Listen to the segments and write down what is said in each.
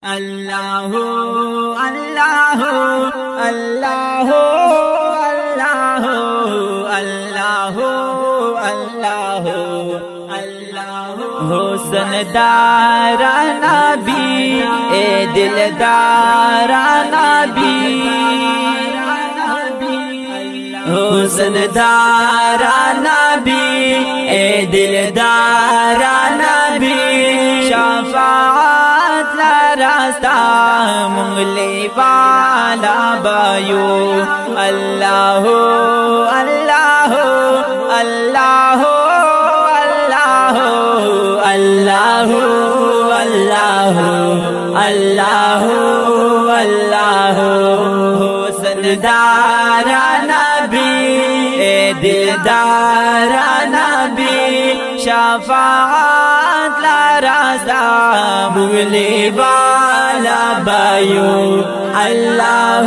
अल्लाह अल्लाह अल्लाह अल्लाह अल्लाह अल्लाह अल्लाह हुस्न दारा नबी ए दिलदारा नबी हुस्न दारा नबी ए दिलदारा नबी शफाअत ला रास्ता मुंगले वाला बायो अल्लाह अल्लाह अल्लाह अल्लाह अल्लाह अल्लाह अल्लाह अल्लाह हुस्न दारा नबी ए दिलदारा नबी शफाअत ला रास्ता मुंगले वाला बायो अल्लाह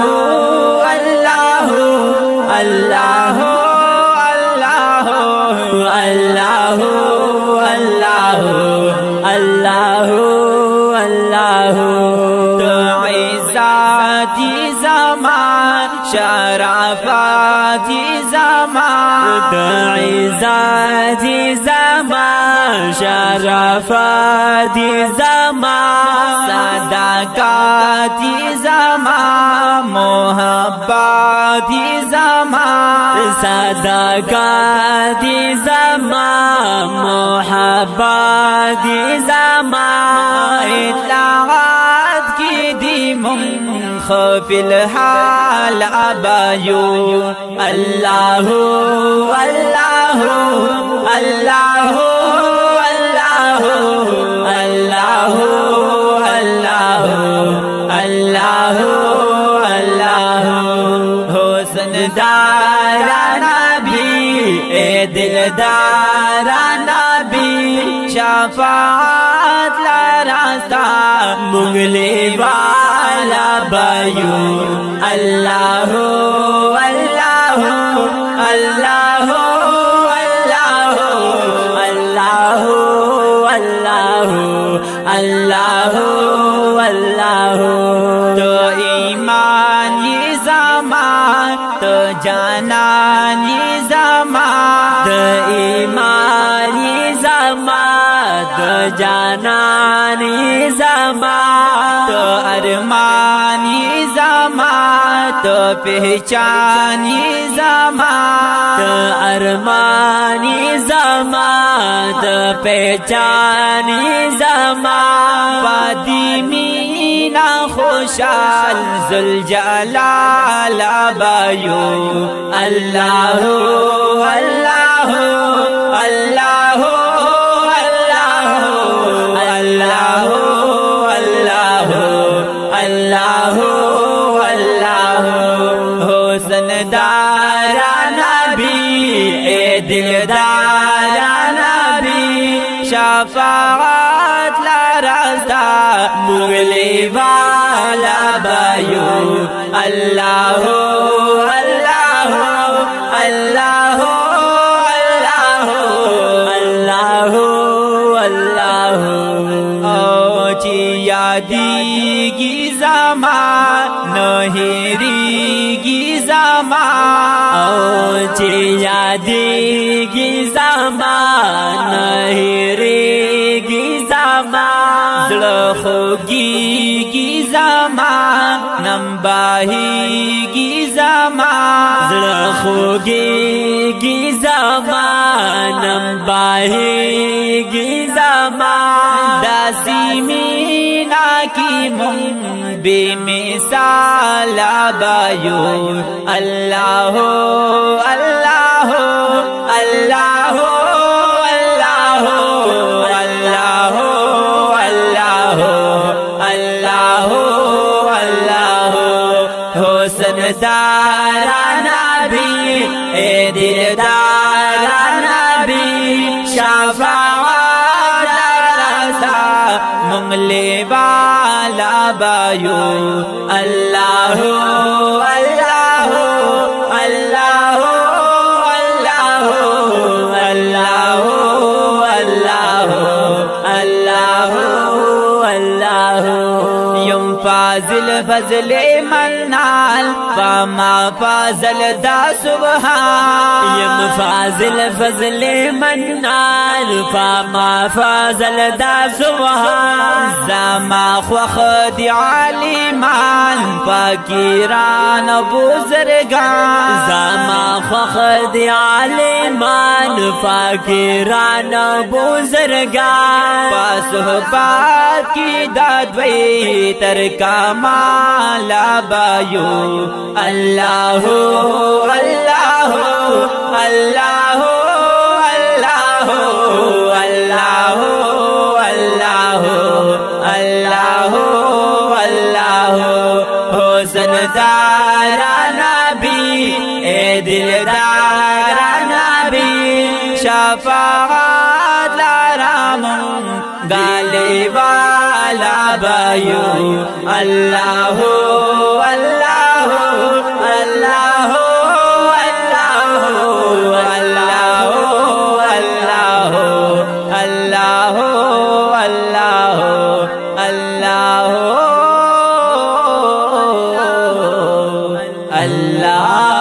अल्लाह अल्लाह अल्लाह अल्लाह अल्लाह अल्लाह अल्लाह तो इज़्ज़ती ज़मान शराफ़ती ज़मान तो इज़्ज़ती ज़मान शराफ़ती ज़मान सदाक़ती ज़मान मोहब्बती ज़मान सदाक़ती ज़मान मोहब्बती ज़मान इत्लाअत की दी मुंखफिल हाल अबायो अल्लाह अल्लाह अल्लाह अल्लाह अल्लाह अल्लाह अल्लाह अल्लाह हुस्न दारा नबी ए दिलदारा नबी शफाअत ला रास्ता मुंगले वाला बायो अल्लाह अल्लाह अल्लाह अल्लाह अल्लाह अल्लाह अल्लाह अल्लाह तो ईमान ये ज़मान तो जानान ये ज़मान तो ईमान ये ज़मान तो जानान ये ज़मान तो अरमान ये ज़मान तो पहचान ये ज़मान तो अरमान ये ज़मान तो पहचान ये ज़मान फातिमीना खुशाल ज़ुलजलाल बायो अल्लाह अल्लाह अल्लाह अल्लाह अल्लाह अल्लाह अल्लाह हुस्न दारा नबी ए दिलदारा नबी शफाअत ला रास्ता मुंगले वाला बायो अल्लाह अल्लाह अल्लाह अल्लाह अल्लाह ओ चियादीगी ज़मान नहेरीगी ज़मान ओ चियादीगी ज़मान नहेरीगी ज़मान ज़लखोगीगी ज़मान नम्बाहीगी ज़मान ज़लखोगीगी ज़मान नम्बाहीगी ज़मान दासीमीना की मुंग बेमिसाल बायो अल्लाह अल्लाह अल्लाह अल्लाह अल्लाह अल्लाह अल्लाह अल्लाह हुस्न दारा नबी ए दिलदारा नबी शफाअत ला रास्ता मुंगले वाला बायो अल्लाह अल्लाह अल्लाह अल्लाह अल्लाह अल्लाह अल्लाह अल्लाह फाजिल फजले मन्नान फमा फाजल दा सुबहान यम फाजिल फजले मन्नान फमा फाजल दा सुबहान जमा ख्वखद आलिमान फकीरान बुजुर्गान जमा ख्वखद आलिमान फकीरान बुजुर्गान पासुहबात की दादवई तर कमाला बायो अल्लाह अल्लाह अल्लाह अल्लाह अल्लाह अल्लाह अल्लाह अल्लाह हुस्न दारा नबी ए दिलदारा नबी शफाअत लाराम गाले वाला बायो अल्लाह अल्लाह अल्लाह अल्लाह अल्लाह अल्लाह अल्लाह अल्लाह